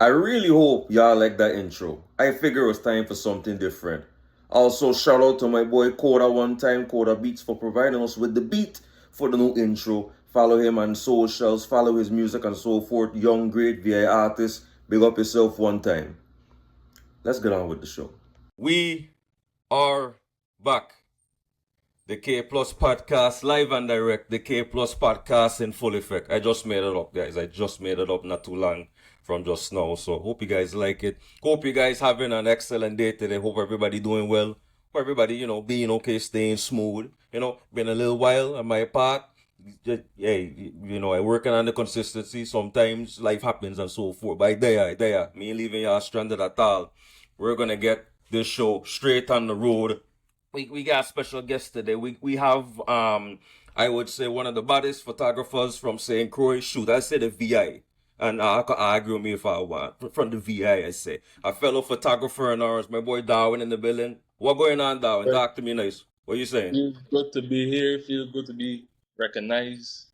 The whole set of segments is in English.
I really hope y'all like that intro. I figure it was time for something different. Also, shout out to my boy Coda one time, Coda Beats, for providing us with the beat for the new intro. Follow him on socials, follow his music and so forth. Young, great VI artist. Big up yourself one time. Let's get on with the show. We are back. The K Plus podcast, live and direct. The K Plus podcast in full effect. I just made it up, guys. I just made it up not too long from just now. So hope you guys like it. Hope you guys having an excellent day today. Hope everybody doing well. Hope everybody, being okay, staying smooth. Been a little while on my part. Hey, I working on the consistency. Sometimes life happens and so forth. But there. Me leaving y'all stranded at all. We're gonna get this show straight on the road. We got a special guest today. We have I would say one of the baddest photographers from St. Croix. Shoot, I say the VI. And I can argue with me if I want. From the VI, I say. A fellow photographer in ours, my boy Darwin in the building. What going on, Darwin? Talk to me nice. What you saying? Feels good to be here. Feels good to be recognized.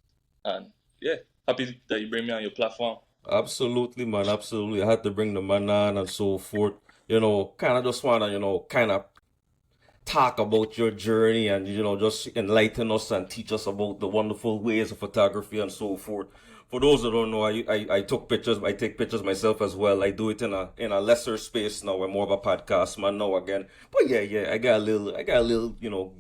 And yeah, happy that you bring me on your platform. Absolutely, man. Absolutely. I had to bring the man on and so forth. Kind of just want to, kind of talk about your journey and just enlighten us and teach us about the wonderful ways of photography and so forth. For those that don't know, I took pictures. I take pictures myself as well. I do it in a lesser space now. I'm more of a podcast man now again. But yeah, I got a little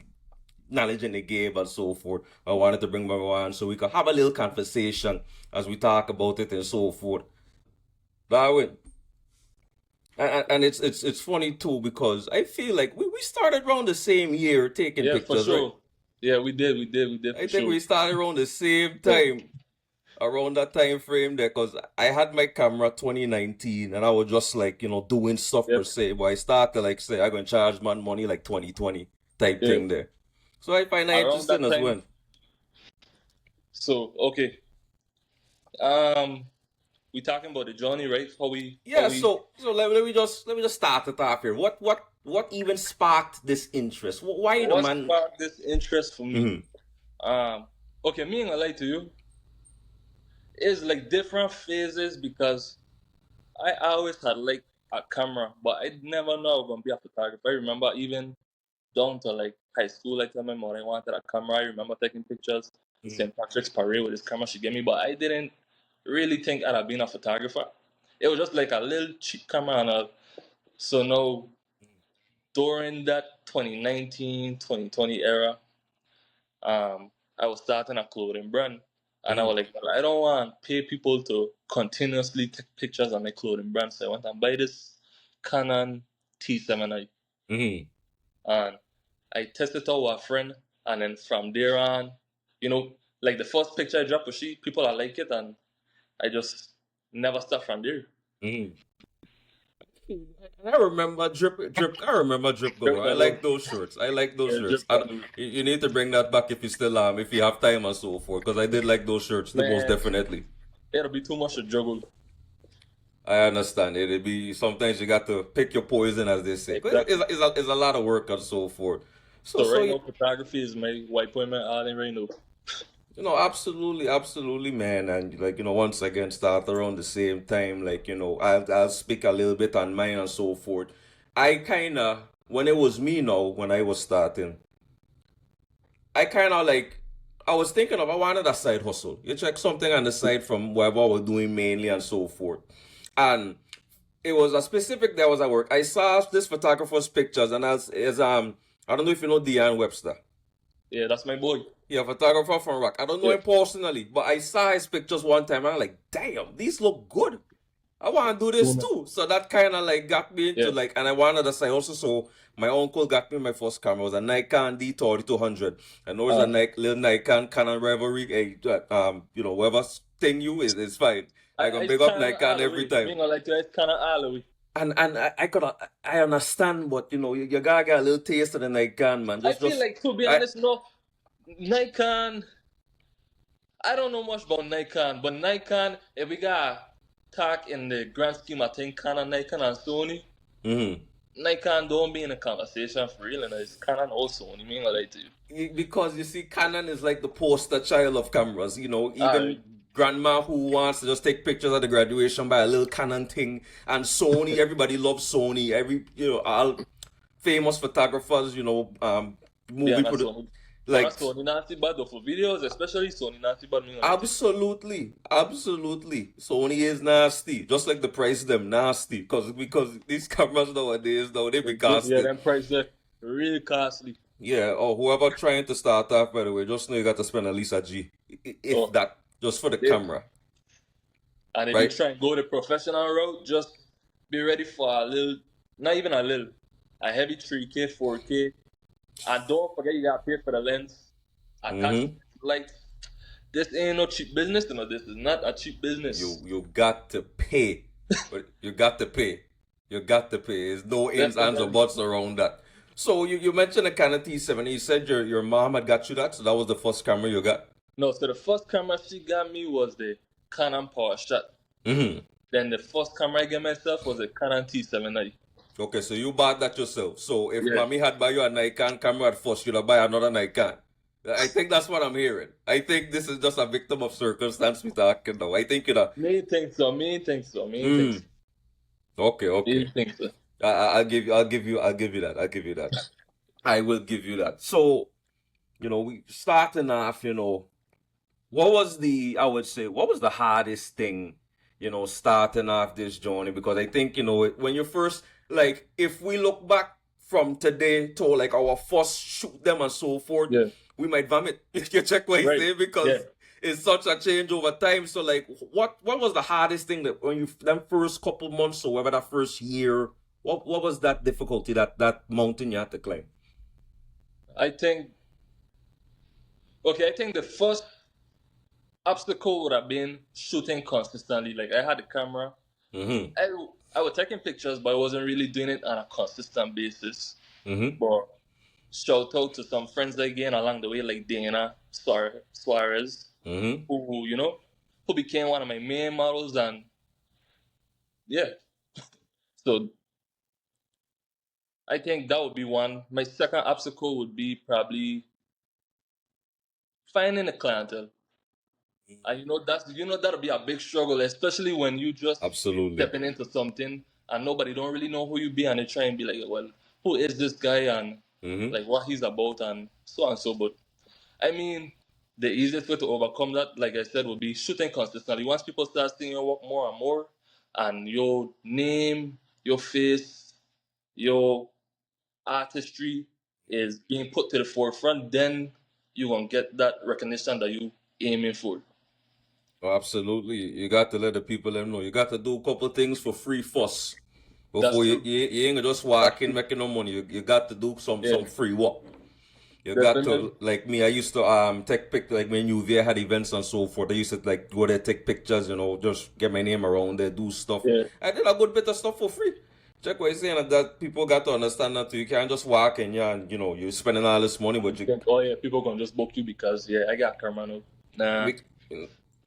knowledge in the game and so forth. I wanted to bring my on so we could have a little conversation as we talk about it and so forth. Darwin, and it's funny too because I feel like we started around the same year taking Yeah, for pictures, right? sure. Yeah, we did I for think sure. we started around the same Yeah. time, around that time frame there, because I had my camera 2019 and I was just like, doing stuff per Yep. se, but I started like say I'm gonna charge man money like 2020 type Yeah. thing there. So I find that Around interesting that as time. well. So okay. Um, we talking about the journey, right? How we Yeah, so let me just start it off here. What even sparked this interest? Why the what man? sparked this interest for me? Mhm. Okay, me ain't gonna lie to you. It's like different phases because I always had like a camera, but I never know I was gonna be a photographer. I remember even down to like high school, like my mother wanted a camera. I remember taking pictures the Mhm. St. Patrick's Parade with this camera she gave me, but I didn't really think I'd have been a photographer. It was just like a little cheap camera and all. So now during that 2019, 2020 era, I was starting a clothing brand. And I Mhm. was like, well, I don't want to pay people to continuously take pictures of my clothing brand. So I went and buy this Canon T7i. Mhm. And I tested it out with a friend, and then from there on, like the first picture I dropped with she, people are like it, and I just never stopped from there. Mhm. I remember drip. I remember drip good. Drip I Galoo. like those shirts. I like those Yeah, shirts. Drip Galoo. You need to bring that back if you still if you have time and so forth. Because I did like those shirts. The most Man, definitely. it'll be too much to juggle. I understand. It'll be sometimes you got to pick your poison, as they say. 'Cause Exactly. it's a lot of work and so forth. So So so right now, photography is my white appointment all in right now. absolutely, absolutely, man. And like, once again, start around the same time. Like, I'll speak a little bit on mine and so forth. I kind of, when it was me now, when I was starting, I kind of like, I was thinking of, I wanted a side hustle. You check something on the side from whatever I was doing mainly and so forth. And it was a specific day I was at work. I saw this photographer's pictures and I don't know if you know Deanne Webster. Yeah, that's my boy. Yeah, photographer from Rock. I don't know Yeah. him personally, but I saw his pictures one time and I'm like, damn, these look good. I want to do this Woman. too. So that kind of like got me into Yeah. like, and I wanted to say also, so my uncle got me my first camera. It was a Nikon D3200. I know it's a Um, Little Nikon Canon rivalry. Hey, whatever thing you is fine. I can it's big up kind of Nikon all the every way. time. Being like that, it's kind of all the way. And I understand, but you gotta get a little taste of the Nikon, man. I Just feel just like, to be I honest, no, Nikon. I don't know much about Nikon, but Nikon, if we got talk in the grand scheme of things, Canon, Nikon, and Sony, mm-hmm. Nikon don't be in a conversation for real, and it's Canon or Sony. Mean like to you. Because you see, Canon is like the poster child of cameras. All right. Even grandma who wants to just take pictures at the graduation by a little Canon thing, and Sony. Everybody loves Sony. All famous photographers, Yeah, movie na produ Sony. But na like Sony nasty bad though for videos, especially Sony nasty bad. Me gonna lie to you. absolutely, absolutely. Sony is nasty, just like the price them nasty, because these cameras nowadays, though, they be Yeah, costing. them price there really costly. Yeah, or whoever trying to start off, by the way, just know you got to spend at least a G, if Oh, that, just for the yeah. camera, And if you right? try and go the professional route, just be ready for a little, not even a little, a heavy 3K, 4K. And don't forget you gotta pay for the lens, Mm-hmm. attachment, lights. This ain't no cheap business, you know. This is not a cheap business. You got to pay, but you got to pay. You got to pay. There's no ins, ands, or Definitely. buts around that. So you mentioned a Canon T70. You said your mom had got you that, so that was the first camera you got. No, so the first camera she got me was the Canon Power Shot. Mm-hmm. Then the first camera I got myself was the Canon T790. Okay, so you bought that yourself. So if Yeah. mommy had buy you a Nikon camera at first, you'd have buy another Nikon. I think that's what I'm hearing. I think this is just a victim of circumstance we talking now. I think you know. Me think so. Me think so. Me think so. Mm. Okay, Me okay. think so. I'll give you that. I'll give you that. I will give you that. So, we starting off, what was I would say, what was the hardest thing, starting off this journey? Because I think, when you first, like, if we look back from today to like our first shoot them and so forth, Yeah. we might vomit. You check what I Right. say, because Yeah. it's such a change over time. So, like, what was the hardest thing that when you them first couple months or whatever that first year, what was that difficulty, that mountain you had to climb? I think. Okay. I think the first obstacle would have been shooting consistently. Like I had a camera. Mm-hmm. I I was taking pictures, but I wasn't really doing it on a consistent basis. Mm-hmm. But shout out to some friends again along the way, like Dana Suarez, Mm-hmm. who became one of my main models, and yeah. So I think that would be one. My second obstacle would be probably finding a clientele. And that'll be a big struggle, especially when you just Absolutely. stepping into something and nobody don't really know who you be, and they try and be like, well, who is this guy, and Mm-hmm. like what he's about and so on and so. But I mean, the easiest way to overcome that, like I said, would be shooting consistently. Once people start seeing your work more and more, and your name, your face, your artistry is being put to the forefront, then you're gonna get that recognition that you aiming for. Oh, absolutely. You got to let the people them know. You got to do a couple things for free first. That's Before you, true. you, you ain't gonna just That's walk in true. making no money. You got to do Yeah, some free work. You got definitely. to, like me, I used to take like when UVA had events and so forth. I used to like go there, take pictures, just get my name around there, do stuff. Yeah. I did a good bit of stuff for free. Check what you're saying, that people got to understand that too. You can't just walk in, yeah, and you're spending all this money, but And think, oh yeah, people gonna just book you because I got camera now. Nah, bec-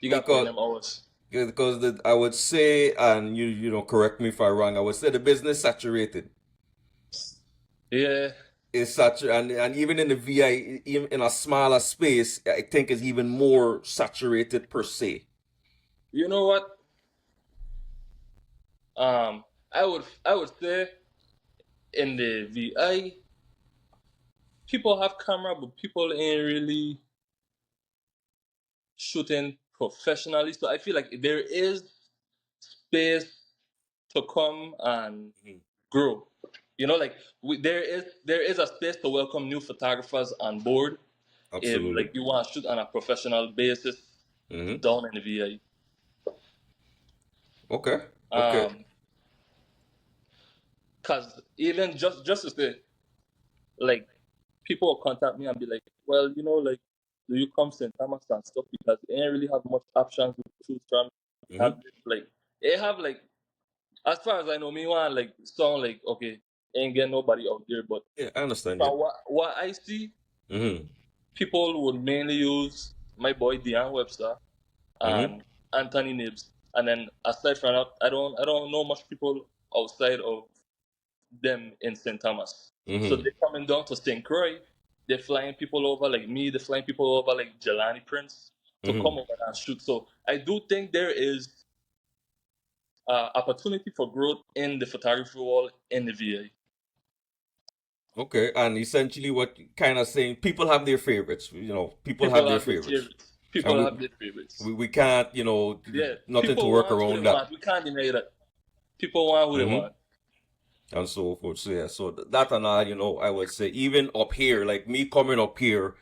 you got to put in because them hours. I would say, and correct me if I'm wrong, I would say the business saturated. Yeah. It's saturated, and even in the VI, even in a smaller space, I think it's even more saturated per se. You know what? I would say in the VI, people have camera, but people ain't really shooting professionally. So I feel like there is space to come and Mhm. grow. Like there is a space to welcome new photographers on board if Absolutely. like you want to shoot on a professional basis Hmm. down in the VI. Okay. Okay. Um, cause even just to say, like people will contact me and be like, well, like, do you come St. Thomas and stuff because they ain't really have much options to choose from. Hmm. Have like they have like as far as I know, me want like sound like okay, ain't get nobody out there, but Yeah, I understand you. from what I see, Hmm. people would mainly use my boy Dean Webster Hmm. and Anthony Nibs, and then aside from that, I don't know much people outside of them in St. Thomas. So Hmm. they're coming down to St. Croix. They're flying people over like me. They're flying people over like Jelani Prince. to Mm-hmm. come over and shoot. So I do think there is opportunity for growth in the photography world in the VA. Okay, and essentially what kind of saying people have their favorites, people have People their have their favorites. favorites. And People have their favorites. we can't, Yeah, nothing to people work want who they around that. want. We can't deny that. People want who they Mm-hmm. want. And so forth. So yeah, so that and all, I would say even up here, like me coming up here,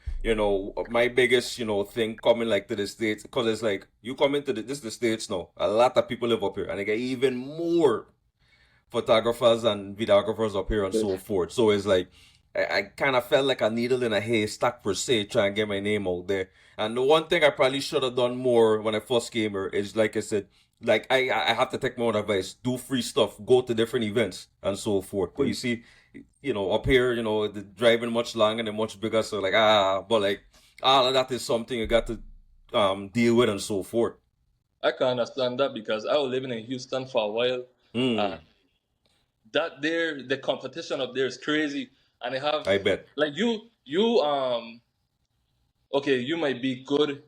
my biggest, thing coming like to the States, because it's like you come into this the States now. A lot of people live up here, and they get even more photographers and videographers up here and so forth. So it's like I kind of felt like a needle in a haystack per se, trying to get my name out there. And the one thing I probably should have done more when I first came here is, like I said, like I have to take my own advice, do free stuff, go to different events and so forth. But you see, up here, the driving much longer and much bigger, so like but like all of that is something you got to deal with and so forth. I can understand that because I was living in Houston for a while. Mm, That there, the competition up there is crazy, and they have I bet. like okay, you might be good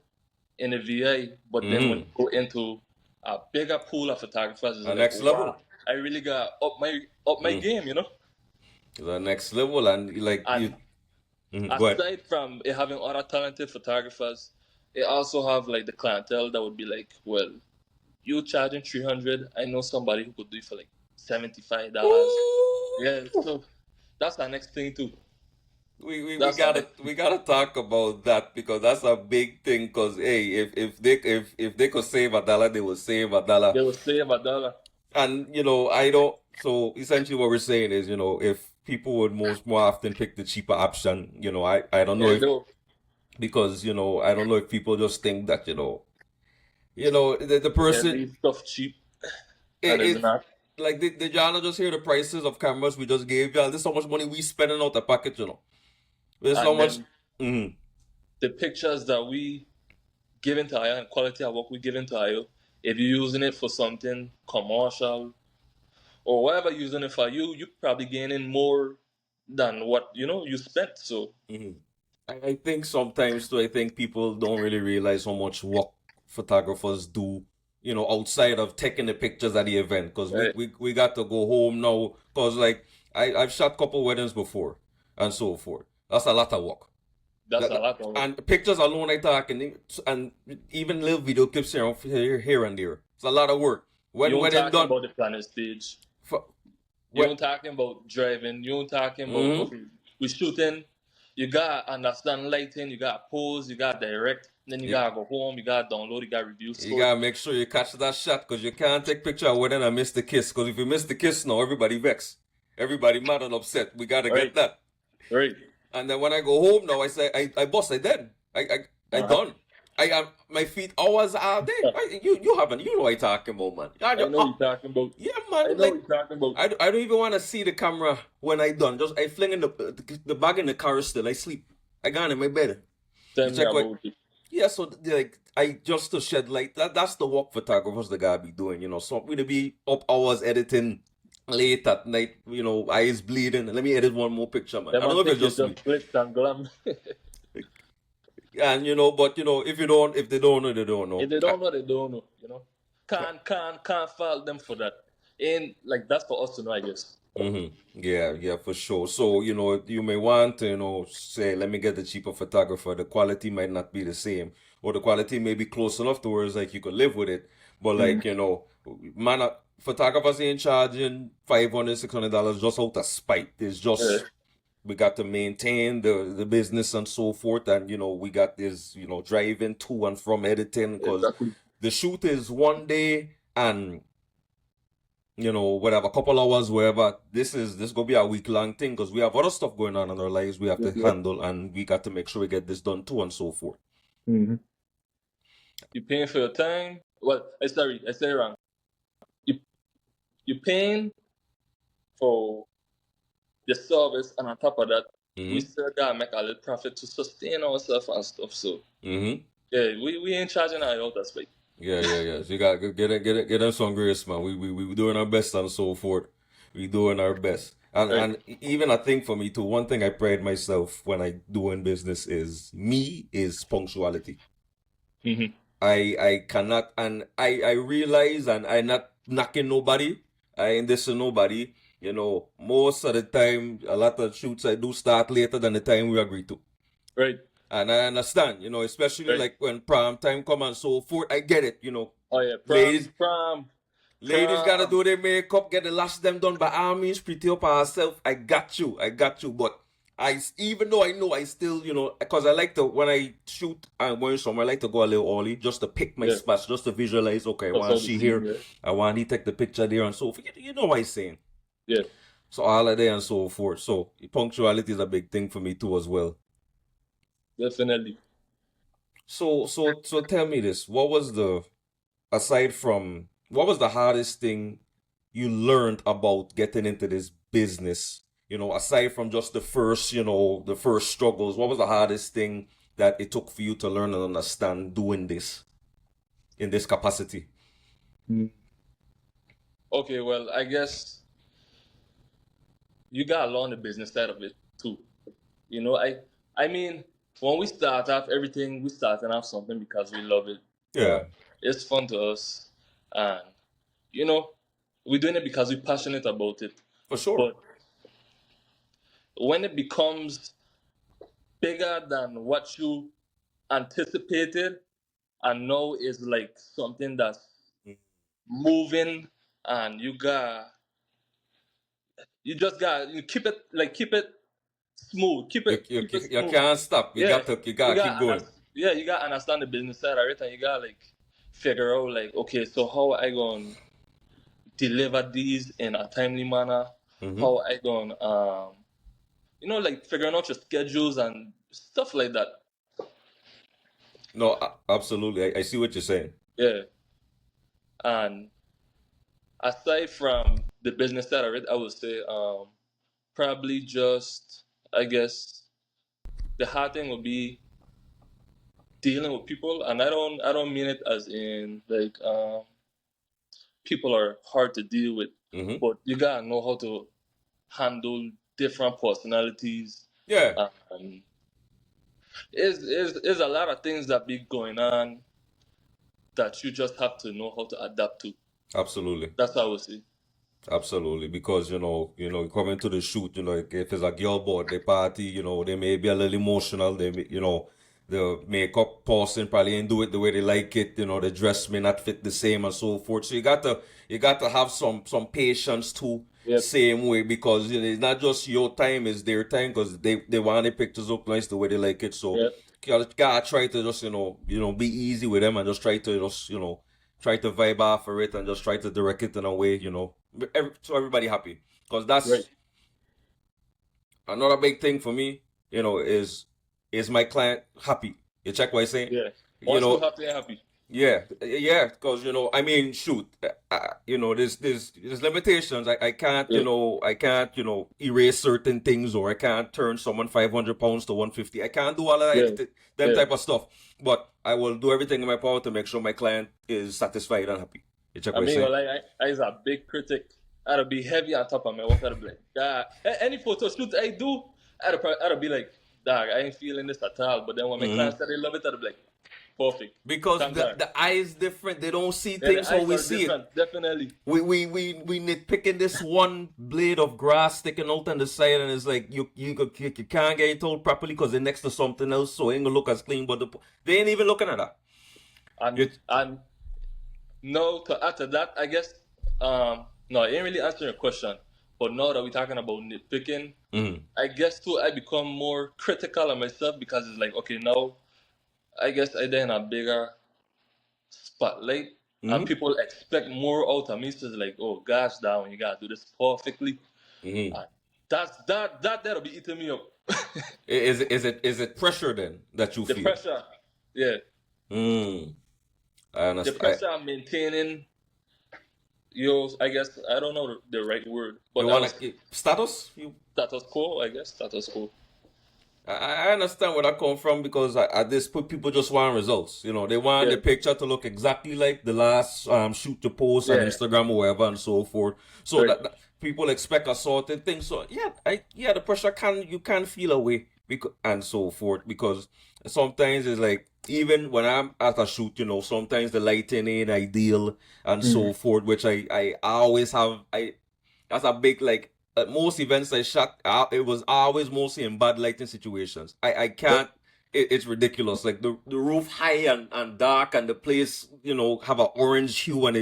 in the VA, but then when you Mm, go into a bigger pool of photographers, it's the like, next wow, level. I really got up my Mm. game, The next level, and like you. And Go ahead. aside from it having other talented photographers, it also have like the clientele that would be like, well, you charging 300, I know somebody who could do it for like $75. Yeah, Ooh. so that's the next thing too. We That's the gotta next we gotta talk about that, because that's a big thing. Cause hey, if they could save a dollar, they will save a dollar. They will save $1. And I don't. So essentially, what we're saying is, if people would more often pick the cheaper option, I don't know Yeah, if, no, because I don't know if people just think that the yeah, person, these stuff cheap and it's it's not. like did y'all just hear the prices of cameras we just gave y'all? This is how much money we spending out the pocket. This is how And much. then Mm-hmm. the pictures that we give into IO and quality of work we give into IO, if you're using it for something commercial or whatever you're using it for, you probably gaining more than what you spent. So Mm-hmm. I think sometimes too, I think people don't really realize how much work photographers do, outside of taking the pictures at the event. Because we, right, we, we got to go home now. Because, like, I've shot couple weddings before and so forth. That's a lot of work. that's a lot of work. And pictures alone, I talk, and even little video clips here and there. It's a lot of work. You When ain't wedding talking done, about the planning stage. for, You what? ain't talking about driving. You ain't talking about, Mm-hmm. okay, we shooting. You got to understand lighting. You got to pose. You got to direct. Then you You, got to go home. You got to download. You got to review you score. gotta make sure you catch that shot, because you can't take picture of wedding and miss the kiss. Because if you miss the kiss now, everybody vex. Everybody mad and upset. We gotta Right, get that. right. And then when I go home now, I say, I boss, I done. I Uh-huh. done. I have my feet hours all day. You haven't, you know what I talking about, man. I know what you're talking about. Yeah, I man. know what Like, you're talking about. I don't even want to see the camera when I done. Just I fling in the bag in the car still. I sleep. I gone in my bed. Tell You me check what? about it. Yeah, so like I just to shed light. That's the work photographers they gotta be doing. So we to be up hours editing late at night. Eyes bleeding. Let me edit one more picture, man. I Them don't man know if think it's you just just me. glitz and glam. And but if they don't know, they don't know. If they don't know, they don't know. Can't fault them for that. And like that's for us to know, I guess. Mm-hmm. Yeah, for sure. So, you may want to, say, let me get the cheaper photographer. The quality might not be the same, or the quality may be close enough to where it's like you could live with it. But Mm. like, man, photographers ain't charging $500, $600 just out of spite. It's Yeah, just we got to maintain the business and so forth, and we got this, driving to and from editing, because exactly. the shoot is one day, and whatever, couple hours, wherever. This gonna be a week-long thing, because we have other stuff going on in our lives we have to Yeah. handle, and we got to make sure we get this done too and so forth. Mm-hmm. You paying for your time. Well, I say it wrong. You you paying for the service, and on top of that, we Mm-hmm. still gotta make a little profit to sustain ourselves and stuff. So Mm-hmm. yeah, we ain't charging our out that's right. Yeah. So you got to get us some grace, man. We doing our best and so forth. We doing our best. And Right. and even I think for me too, one thing I pride myself when I doing business is punctuality. Mm-hmm. I cannot, and I realize, and I not knocking nobody. I ain't dissing nobody. You know, most of the time, a lot of shoots I do start later than the time we agree to. Right. And I understand, especially Right. like when prom time come and so forth. I get it, Oh yeah. ladies. Ladies gotta Prom. do their makeup, get the last them done by all means, pretty up herself. I got you. But even though I know I still, because I like to, when I shoot and going somewhere, I like to go a little early just to pick my Yeah. spots, just to visualize. Okay, I That's want how to the see scene. here, Yeah. I want to take the picture there and so forth. You know what I'm saying? Yeah. So all of that and so forth. So punctuality is a big thing for me too as well. Definitely. So tell me this: aside from what was the hardest thing you learned about getting into this business? Aside from just the first struggles, what was the hardest thing that it took for you to learn and understand doing this in this capacity? Mm. Okay. Well, I guess you gotta learn the business side of it too. You know, I mean, when we start off everything, we starting off something because we love it. Yeah, It's fun to us, and you know, we're doing it because we're passionate about it. for sure. But when it becomes bigger than what you anticipated, and now is like something that's moving, and you keep it smooth, keep it You smooth. can't stop. You Yeah, got to you keep going. you gotta understand the business side of it, and you gotta like figure out like, okay, so how I gonna deliver these in a timely manner? Hmm. How I gonna like figuring out your schedules and stuff like that. No, absolutely. I see what you're saying. Yeah, and aside from the business side of it, I would say probably just, I guess, the hard thing would be dealing with people, and I don't mean it as in like people are hard to deal with, Hmm. but you gotta know how to handle different personalities. Yeah, And is a lot of things that be going on that you just have to know how to adapt to. absolutely. That's how I would say. Absolutely, because coming to the shoot, like if it's a girl board, they party, they may be a little emotional. The makeup person probably ain't do it the way they like it. The dress may not fit the same and so forth. So you got to have some patience too, Yep. same way, because it's not just your time, it's their time, because they want the pictures up nice the way they like it. So Yep. you gotta try to just be easy with them and just try to try to vibe off for it and just try to direct it in a way, so everybody happy. Because Right. that's another big thing for me, is my client happy? You check what I say? Yeah. You Once you know, happy, you're happy. yeah, because I mean, shoot, there's limitations. I can't, Yeah. I can't, erase certain things, or I can't turn someone 500 pounds to 150. I can't do all of Yeah. them Yeah. type of stuff. But I will do everything in my power to make sure my client is satisfied and happy. You check I what I mean, say? well, I is a big critic. I'd be heavy on top of my work. I'd be like, any photo shoot I do, I'd be like, dog, I ain't feeling this at all. But then when my Hmm. clients said they love it, I'd be like, perfect. Because Thank God. the eye is different. They don't see Yeah, the things how eyes we are see it. different, definitely. We nitpicking this one blade of grass sticking out on the side, and it's like you can't get it told properly because it's next to something else, so it ain't gonna look as clean. But they ain't even looking at that. And You, and no, to add to that, I guess, no, I ain't really answering your question. But now that we're talking about nitpicking, mm, I guess too, I become more critical of myself because it's like, okay, now I guess I then a bigger spotlight, and mm, people expect more out of me. So it's like, oh gosh, down, you gotta do this perfectly. mm. And that'll be eating me up. Is it pressure then that you The feel? pressure, yeah, Mm, I the understand. pressure I'm maintaining. I guess I don't know the right word, You but I wanna was status? status quo. I guess status quo. I understand where that come from, because at this point people just want results. They want Yeah, the picture to look exactly like the last shoot you post on yeah, Instagram or wherever and so forth. So right. that people expect a certain thing. So yeah, the pressure you can feel away, and so forth, because sometimes it's like, even when I'm at a shoot, sometimes the lighting ain't ideal and so forth, which I always have. That's a big, like, at most events I shot, it was always mostly in bad lighting situations. I Yep. can't. It's ridiculous. Like the roof high and dark, and the place, have an orange hue, and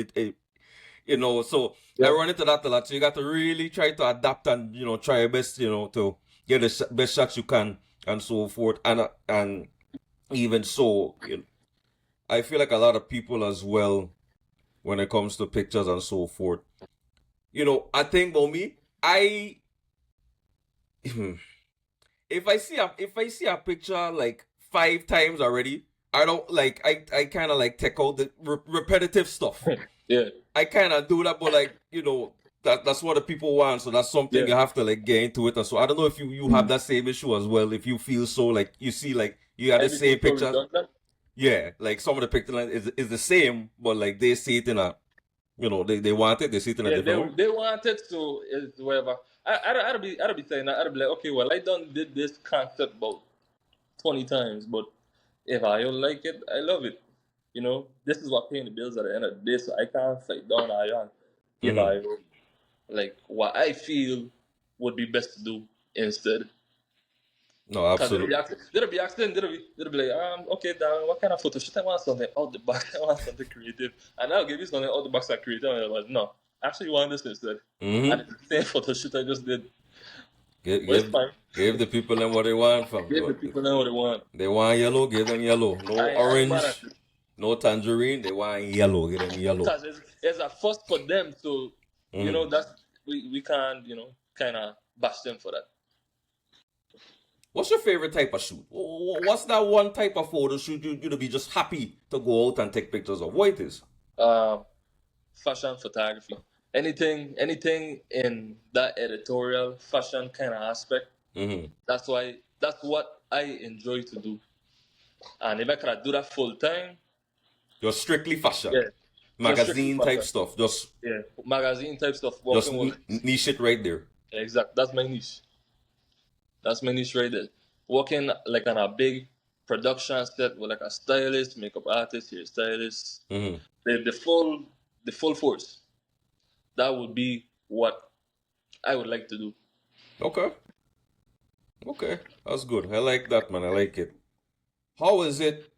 so I Yep. run into that a lot. So you got to really try to adapt and try your best, to get the best shots you can and so forth. And even so, I feel like a lot of people as well, when it comes to pictures and so forth. I think about me, I if I see a picture like 5 times already, I don't like. I kind of like take out the repetitive stuff. Yeah. I kind of do that, but like, that's what the people want. So that's something Yeah. you have to like get into it. And so I don't know if you have that same issue as well. If you feel so, like, you see, like, you have the Everything same so picture. redundant. Yeah, like some of the picture line is the same, but like they see it in a, they want it. They see it in a Yeah, different way. they wanted to is whatever. I'd be saying that. I'd be like, okay, well, I done did this concept about 20 times, but if I don't like it, I love it. This is what paying the bills at the end of the day, so I can't fight down Ion if Hmm. I like what I feel would be best to do instead. No, Cause absolutely. they'll be asking, they'll be like, okay, Darren, what kind of photo shoot? I want something out the box. I want something creative, and I'll give you something out the box that creative. And I'm like, no, actually, want this instead. And Mm-hmm. it's the same photo shoot I just did, Give, but it's give fine. give the people them what they want from. Give the people know what they want. They want yellow, give them yellow. No I ain't mad at orange, it. no tangerine. They want yellow, give them yellow. Cause it's a first for them, so Hmm. that's we can't kind of bash them for that. What's your favorite type of shoot? What's that one type of photo shoot you'd be just happy to go out and take pictures of? What it is? Um, Fashion photography. Anything in that editorial fashion kind of aspect. Mm-hmm. That's what I enjoy to do. And if I could do that full time, Just strictly fashion, yeah, just strictly magazine type fashion. stuff. Just Yeah, magazine type stuff. just Working with niche it right there. exact. That's my niche. That's my niche right there. Working like on a big production set with like a stylist, makeup artist, hairstylist, Mm-hmm. the full force. That would be what I would like to do. Okay, okay, that's good. I like that, man. I like it. How is it?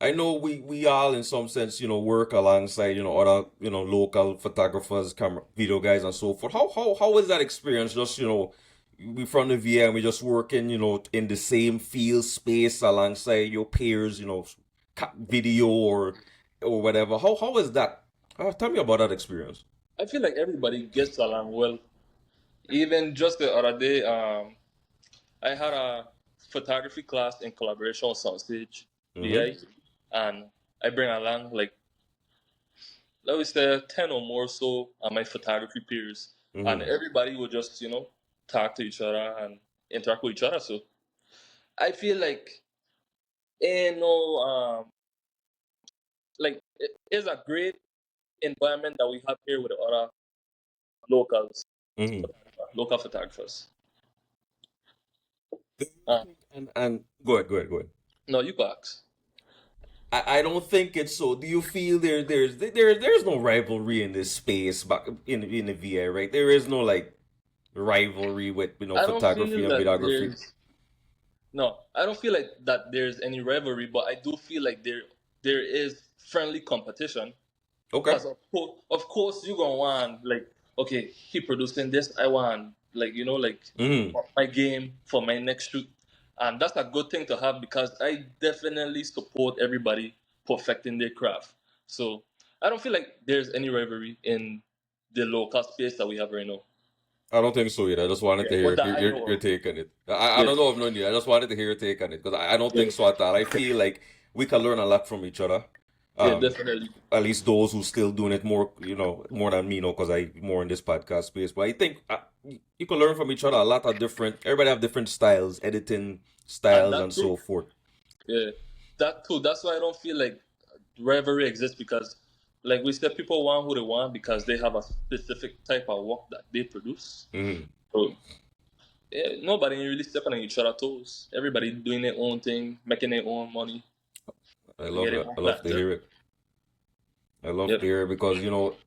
I know we all, in some sense, work alongside, other, local photographers, camera, video guys, and so forth. How is that experience? Just, we from the VA, and we just working, in the same field space alongside your peers, video or whatever. How is that? Tell me about that experience. I feel like everybody gets along well. Even just the other day, I had a photography class in collaboration with Soundstage Mm-hmm. VI, and I bring along like let me say 10 or more so on my photography peers, and Mm-hmm. everybody would just talk to each other and interact with each other. So I feel like ain't no like it's a great environment that we have here with the other locals, Mm-hmm. local photographers. Do you Uh, think, and go ahead, go ahead, go ahead. no, you go ask. I don't think it's so. Do you feel there's no rivalry in this space back in the VA, right? There is no like rivalry with I don't photography feel and that videography. there's No, I don't feel like that there's any rivalry, but I do feel like there is friendly competition. Okay. Cause of course you gonna want like okay he producing this I want like like Mm-hmm. my game for my next shoot, and that's a good thing to have because I definitely support everybody perfecting their craft. So I don't feel like there's any rivalry in the local space that we have right now. I don't think so either. I just wanted Yeah, to hear but that I your know of. take on it. I Yeah, don't know if none you. I just wanted to hear your take on it because I don't yeah, think so at all. I feel like we can learn a lot from each other. yeah, Um, definitely. at least those who still doing it more, more than me, because I more in this podcast space. But I think you can learn from each other a lot of different. Everybody have different styles, editing And styles, and that too. so forth. Yeah, that too. That's why I don't feel like rivalry exists because, like we said, people want who they want because they have a specific type of work that they produce. Hmm. So nobody ain't really stepping on each other's toes. Everybody doing their own thing, making their own money. I They get love their that. own I love to clientele. hear it. I love Yep. to hear it because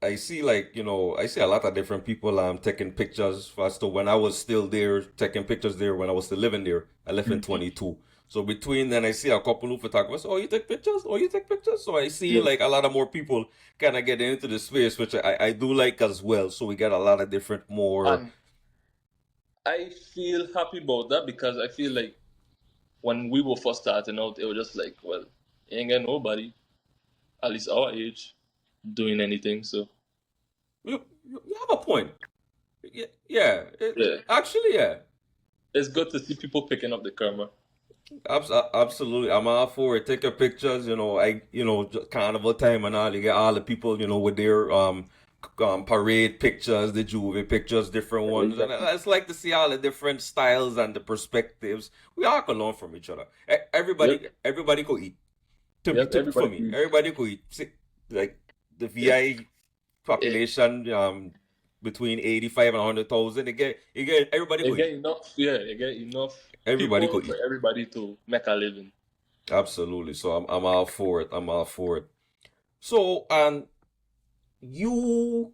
I see I see a lot of different people taking pictures as to when I was still there taking pictures there when I was still living there. I left in Mhm. 22. So between then I see a couple of photographers, oh you take pictures? Oh you take pictures? So I see Yeah. like a lot of more people kind of getting into the space, which I do like as well. So we get a lot of different more. And I feel happy about that because I feel like when we were first starting out, it was just like, well, ain't got nobody, at least our age, doing anything. So You have a point. Yeah, yeah, actually, yeah. it's good to see people picking up the camera. Absolutely, I'm all for it. Take your pictures, carnival time and all. You get all the people, with their parade pictures, the Juve pictures, different ones, and Exactly. I just like to see all the different styles and the perspectives. We all can learn from each other. Yep. Everybody could eat. Yep. For Everybody me, can. everybody could eat. See, like the If VI it, population, between 85 and 100,000, everybody it could get eat. enough, yeah, it get enough Everybody people could for eat. everybody to make a living. Absolutely. So I'm all for it. I'm all for it. So you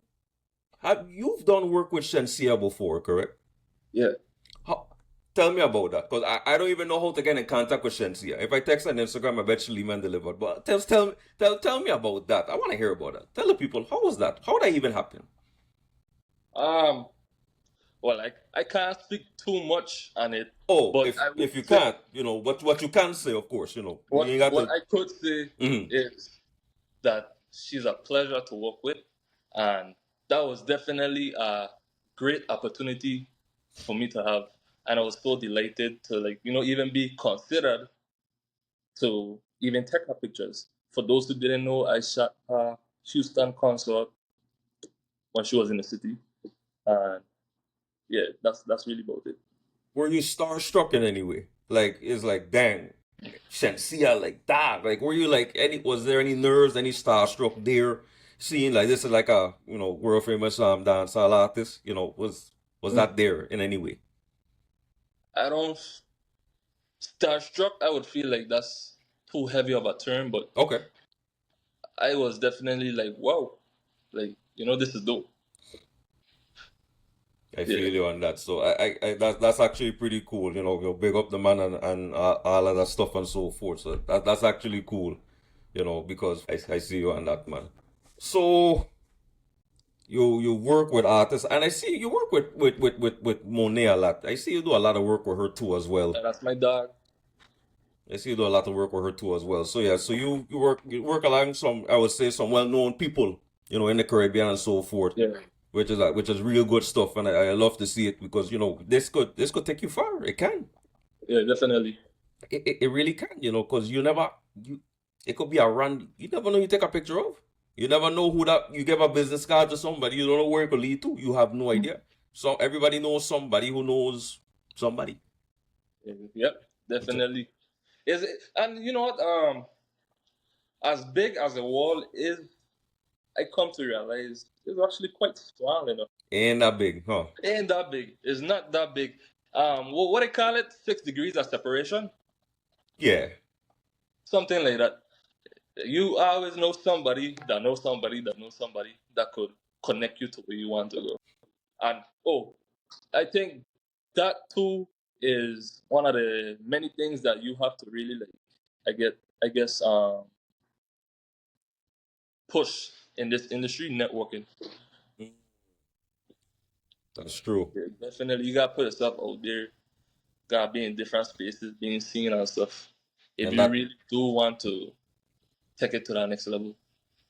you've done work with Shensia before, correct? Yeah. How, tell me about that, because I don't even know how to get in contact with Shensia. If I text on Instagram, I bet she'll leave and deliver. But tell me about that. I want to hear about that. Tell the people how was that? How did that even happen? Um. Well, I can't speak too much on it, Oh, but if I would if you say can't, what you can say, of course, you ain't got what to. I could say Mhm. is that she's a pleasure to work with, and that was definitely a great opportunity for me to have, and I was so delighted to even be considered to even take her pictures. For those who didn't know, I shot her Houston concert when she was in the city, and yeah, that's really about it. Were you starstruck in any way? Like, it's like, dang, Shensia like that. Like, were you like any? Was there any nerves, any starstruck there? Seeing like this is like a world famous dancehall artist. Was Mm. that there in any way? I don't starstruck. I would feel like that's too heavy of a term, but Okay, I was definitely like, wow, like this is dope. I Yeah, feel you on that. So I that's actually pretty cool. Big up the man and all of that stuff and so forth. So that's actually cool. Because I see you on that, man. So you work with artists, and I see you work with Monet a lot. I see you do a lot of work with her too as well. and that's my dog. I see you do a lot of work with her too as well. So yeah, so you work along some, I would say, some well known people, in the Caribbean and so forth, Yeah, which is real good stuff, and I love to see it because this could take you far. It can. yeah, definitely. It really can, because you it could be a random, you never know you take a picture of. You never know who that you give a business card to somebody, you don't know where it could lead to. You have no idea. So everybody knows somebody who knows somebody. Yeah, yep, Which definitely. Is it? And you know what? As big as the wall is, I come to realize it's actually quite small enough. ain't that big, huh? It ain't that big. It's not that big. What they call it? 6 degrees of separation, Yeah. something like that. You always know somebody that knows somebody that knows somebody that could connect you to where you want to go. And oh, I think that too is one of the many things that you have to really like. I guess push in this industry, networking. That's true. Yeah, definitely, you gotta put yourself out there. Gotta be in different spaces, being seen and stuff. If And you that really do want to take it to that next level.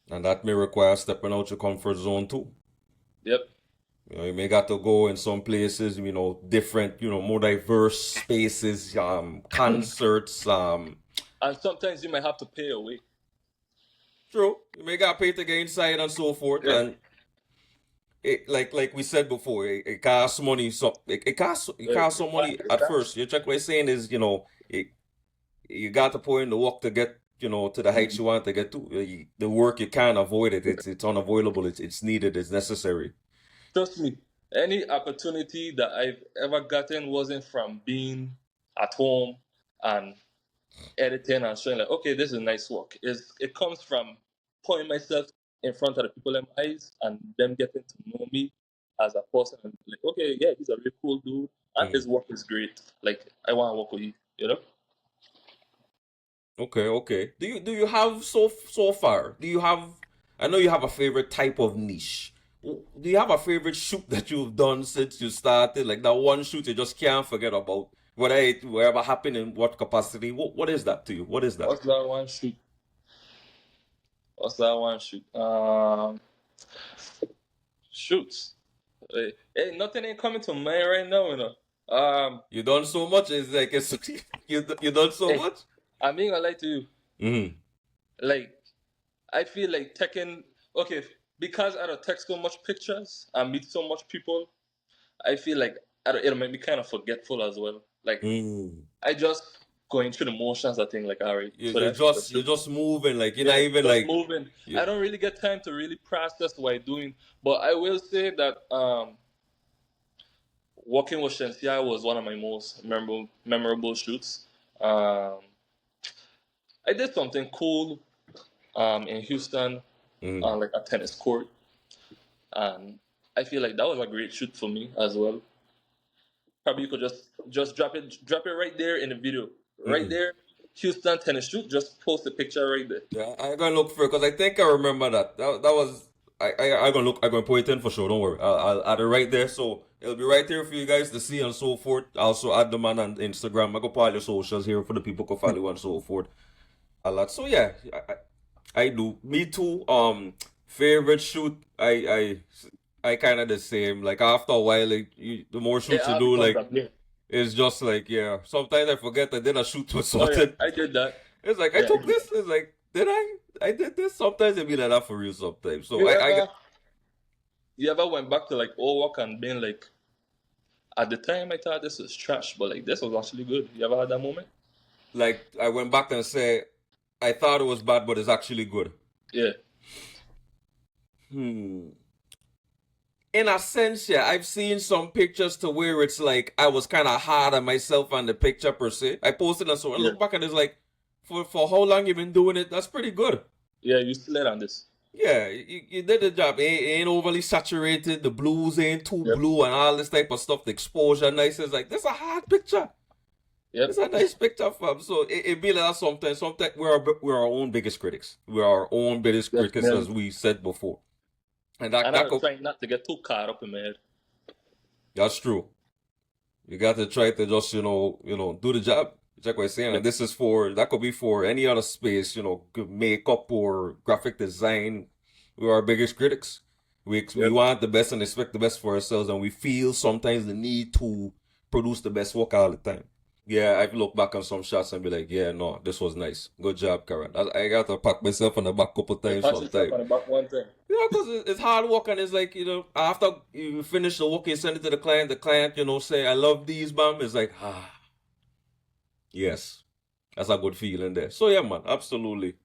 and that may require stepping out your comfort zone too. Yep. You may got to go in some places, different, more diverse spaces, concerts, And sometimes you might have to pay away. true. You may got paid to get inside and so forth, Yeah. and like we said before, it costs money. So it costs some money It's at cash. first. You check what I'm saying is, you got to put in the work to get, to the heights Mhm. you want to get to. The work you can't avoid it. It's unavoidable. It's needed. It's necessary. Trust me. Any opportunity that I've ever gotten wasn't from being at home and editing and showing like, okay, this is nice work. It comes from putting myself in front of the people in my eyes and them getting to know me as a person and like, okay, yeah, he's a really cool dude and his work is great. Like I want to work with you, you know? Okay, okay. Do you have so far? Do you have? I know you have a favorite type of niche. Do you have a favorite shoot that you've done since you started? Like that one shoot you just can't forget about, whether it wherever happened in what capacity. What is that to you? What is that? What's that one shoot? What's that one shoot? Shoots. Hey, nothing ain't coming to mind right now, you know. You done so much. It's like it's you done so Hey, much. I'm being gonna lie to you. Mm-hmm. Like I feel like taking okay because I don't take so much pictures and meet so much people. I feel like it'll make me kind of forgetful as well. Like Mm. I just going through the motions. I think like all right, You so you that's the just you're shoot. just moving like you're not Yeah, even just like moving. I you don't really get time to really process what I'm doing. But I will say that working with Shensia was one of my most memorable shoots. Um, I did something cool in Houston mm. on like a tennis court, and I feel like that was a great shoot for me as well. Probably you could just drop it right there in the video, right Mm. there. Houston tennis shoot. Just post the picture right there. Yeah, I gotta look for it because I think I remember that. That was I gonna look. I gonna put it in for sure. Don't worry. I'll add it right there, so it'll be right there for you guys to see and so forth. I also add the man on Instagram. I go put all your socials here for the people to follow and so forth. A lot. So yeah, I do. Me too. Favorite shoot. I kind of the same. Like after a while, like the more It shoots you all do, becomes like a blur. it's just like yeah. Sometimes I forget I did a shoot with Oh yeah, something. I did that. It's like I Yeah, I took did this. that. It's like did I? I did this. Sometimes it be like that for real. Sometimes. So You I get ever you ever went back to like old work and been like, at the time I thought this was trash, but like this was actually good. You ever had that moment? like I went back and said I thought it was bad, but it's actually good. Yeah, Hmm. In a sense, yeah, I've seen some pictures to where it's like I was kind of hard on myself on the picture per se. I posted and so and yeah, look back and it's like, for how long you been doing it? That's pretty good. yeah. You still let on this. Yeah, you did the job. Ain't overly saturated. The blues ain't too Yep, blue and all this type of stuff. The exposure nice. It's like this a hard picture. yep. It's a nice picture, fam. So it be like that sometimes. Sometimes we're our own biggest critics. We're our own biggest critics, as Definitely. we said before. And that And that I'm could, trying not to get too caught up in my head. that's true. You got to try to just, do the job. Check what I'm saying. Yep, And this is for, that could be for any other space, makeup or graphic design. We're our biggest critics. We yep. want the best and expect the best for ourselves. And we feel sometimes the need to produce the best work all the time. Yeah, I've looked back on some shots and be like, yeah, no, this was nice. Good job, Karen. I got to pat myself on the back a couple You times pat yourself sometimes. on the back one time. Yeah, because it's hard work and it's like, after you finish the work, you send it to the client, say, I love these, bam. It's like, yes, that's a good feeling there. So, yeah, man, absolutely.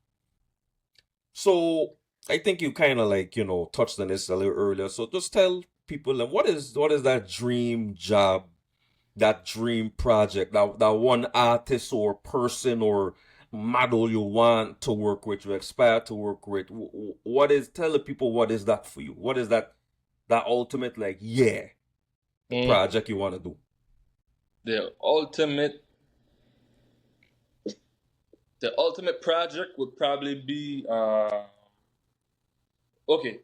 So, I think you kind of like, touched on this a little earlier. So, just tell people, what is that dream job, that dream project, that one artist or person or model you want to work with, you aspire to work with? Tell the people what is that for you? What is that ultimate, like, yeah, Mm. project you want to do? The ultimate, the ultimate project would probably be okay.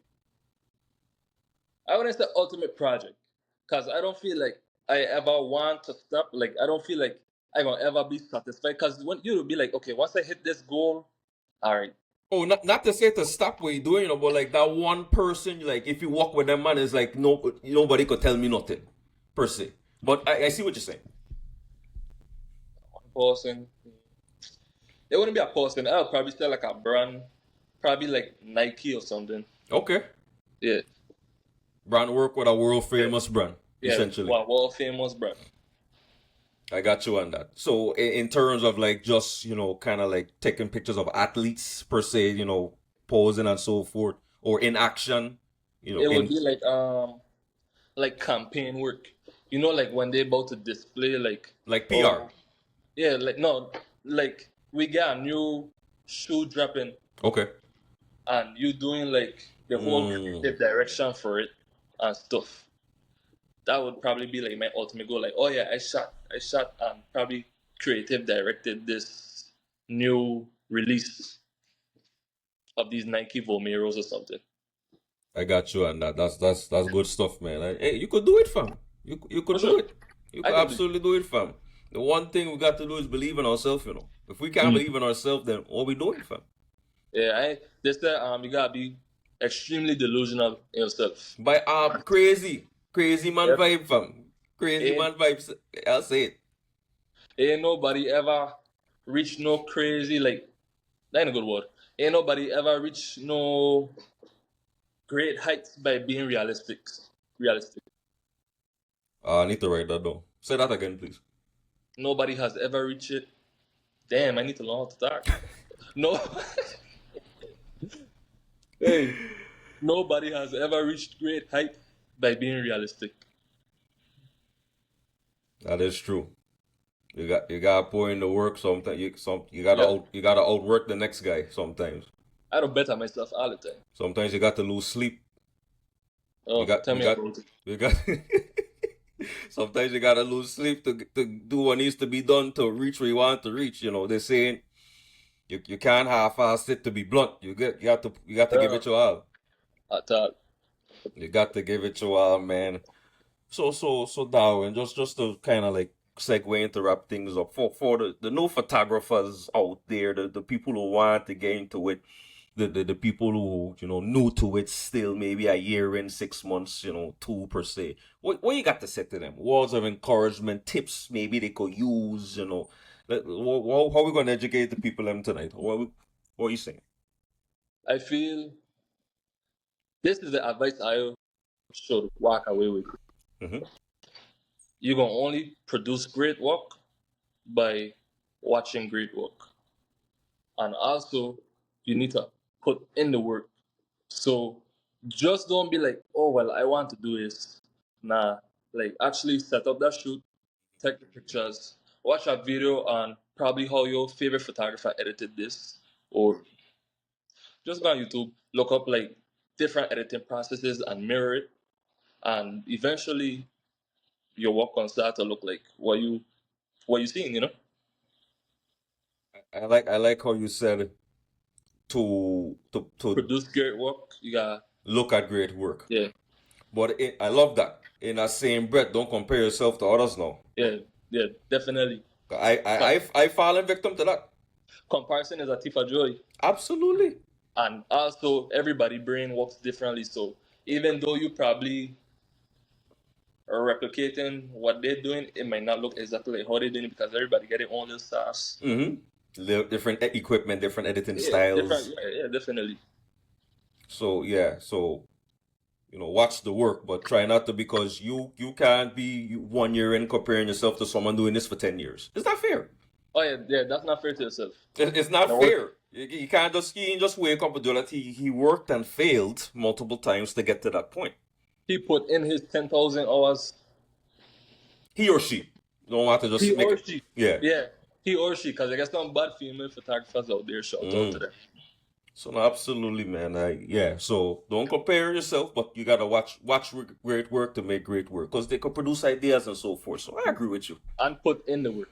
I wouldn't say ultimate project because I don't feel like I ever want to stop. Like I don't feel like I gonna ever be satisfied because when you will be like, okay, once I hit this goal, all right, Oh, not to say to stop what you're doing, but like that one person, like if you walk with them man, it's like no, nobody could tell me nothing, per se. But I see what you're saying. one person. It wouldn't be a person. I'll probably say like a brand, probably like Nike or something. Okay. Yeah, Brand work with a world yeah, famous brand, yeah. essentially. One world famous brand. I got you on that. So in terms of like just, kind of like taking pictures of athletes per se, posing and so forth, or in action, It would in be like like campaign work. You know, like when they about to display Like PR. oh yeah, like no, like we got a new shoe dropping Okay. and you doing like the whole Mm, creative direction for it and stuff. That would probably be like my ultimate goal. Like, oh yeah, I shot and probably creative directed this new release of these Nike Vomeros or something. I got you on that. That's good stuff, man. Hey, you could do it, fam. You For could do sure. it. You I could can do absolutely do it, fam. The one thing we got to do is believe in ourselves, you know. If we can't it. believe in ourselves, then what we doing, fam? Yeah, they say you gotta be extremely delusional in yourself. By crazy man Yep. vibe, fam. Crazy Ain't man vibes. I'll say it. ain't nobody ever reached no crazy like that ain't a good word. Ain't nobody ever reached no great heights by being realistic. Realistic. I need to write that down. Say that again, please. Nobody has ever reached it. Damn, I need to learn how to talk. No, hey, nobody has ever reached great height by being realistic. That is true. You gotta pour in the work sometimes. Yeah, You gotta outwork the next guy sometimes. I don't bet on myself all the time. Sometimes you got to lose sleep. You Oh, got tell you me got about it. you got sometimes you gotta lose sleep to do what needs to be done to reach where you want to reach. You know, they're saying you can't half-ass it to be blunt. You got to give Uh, it your all. at all. You got to give it your all, man. So Darwin, just to kind of like segue and to wrap things up for the new photographers out there, the people who want to get into it, the people who new to it still, maybe a year in, 6 months, two per se. What you got to say to them? Words of encouragement, tips maybe they could use. How are we going to educate the people them tonight? What are you saying? I feel this is the advice I should walk away with. Mm-hmm. You can only produce great work by watching great work. And also, you need to put in the work. So just don't be like, oh, well, I want to do this. Nah, like actually set up that shoot, take the pictures, watch a video on probably how your favorite photographer edited this, or just go on YouTube, look up like different editing processes and mirror it, and eventually your work can start to look like what you seeing, I like how you said to Produce great work. You got look at great work. yeah, But I love that. In that same breath, don't compare yourself to others now. yeah, yeah, definitely. I I Com- I I fallen victim to that. Comparison is a thief of joy, Absolutely. and also everybody brain works differently. So even though you probably are replicating what they're doing, it might not look exactly like how they're doing it because everybody get their own little sauce. Different equipment, different editing Yeah, different. styles. Yeah, yeah, definitely. So yeah, watch the work, but try not to, because you can't be 1 year in comparing yourself to someone doing this for 10 years. It's not fair. Oh yeah, yeah. That's not fair to yourself. It's not And I was, fair. You can't just wake up and do that. He worked and failed multiple times to get to that point. he put in his 10,000 hours. He or she. Don't want to He just make or it. she. Yeah. Yeah, he or she. Because I guess some bad female photographers out there. Shout out to Mm. them. So no, absolutely, man. Yeah. So don't compare yourself, but you gotta watch great work to make great work, because they could produce ideas and so forth. So I agree with you. And put in the work.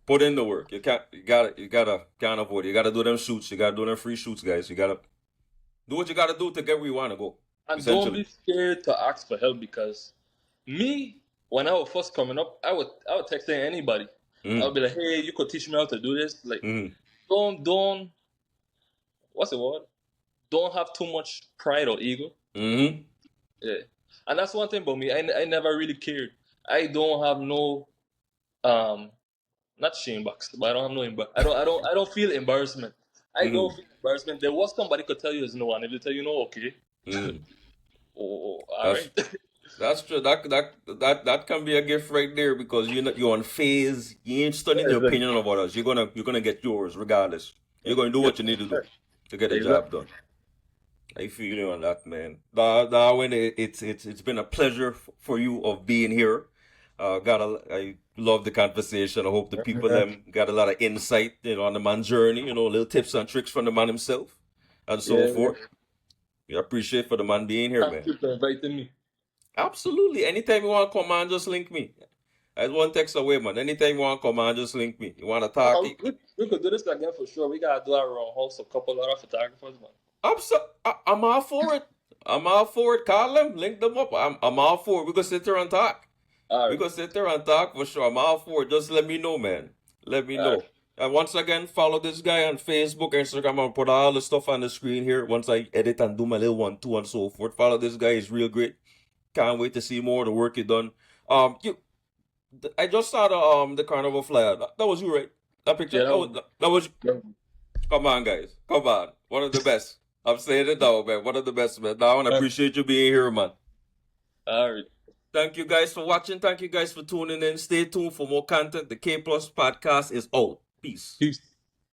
Put in the work. Can't avoid it. You gotta do them shoots. You gotta do them free shoots, guys. You gotta do what you gotta do to get where you wanna go. And don't Essentially. be scared to ask for help because me, when I was first coming up, I would text anybody. I would Mm. be like, hey, you could teach me how to do this. Like, Mm. don't what's the word? Don't have too much pride or ego. Mm. Yeah. And that's one thing about me. I never really cared. I don't have no um not shame box, but I don't have no I don't feel embarrassment. I don't Mm. feel embarrassment. There was somebody could tell you is no, and if they tell you no, okay. Mm. Oh, all That's right. that's true. That can be a gift right there, because you're on phase. You ain't studying Yeah, the exactly. opinion of others. You're gonna get yours regardless. You're gonna do Yeah, what you need to do to get the job exactly. done. I feel you on that, man. Darwin, it's been a pleasure for you of being here. I love the conversation. I hope the people them got a lot of insight, on the man's journey. Little tips and tricks from the man himself, and so Yeah, forth. We appreciate for the man being here, thank man. you for inviting me. Absolutely. Anytime you want to come on, just link me. That's one text away, man. Anytime you want to come on, just link me. You want to talk? We could do this again for sure. We gotta do our own house, a couple other photographers, man. I'm all for it. I'm all for it. Call them, link them up. I'm all for it. We gonna sit there and talk. All We right, gonna sit there and talk for sure. I'm all for it. Just let me know, man. Let me all right. know. And once again, follow this guy on Facebook, Instagram. I'll put all the stuff on the screen here once I edit and do my little 1, 2, and so forth. Follow this guy. He's real great. Can't wait to see more of the work he done. I just saw the carnival flyer. That was you, right? That picture. Yeah, That was. Come on, guys. Come on. One of the best. I'm saying it now, man. One of the best, man. Now, I appreciate you being here, man. all right. Thank you guys for watching. Thank you guys for tuning in. Stay tuned for more content. The K Plus podcast is out. Peace. Peace.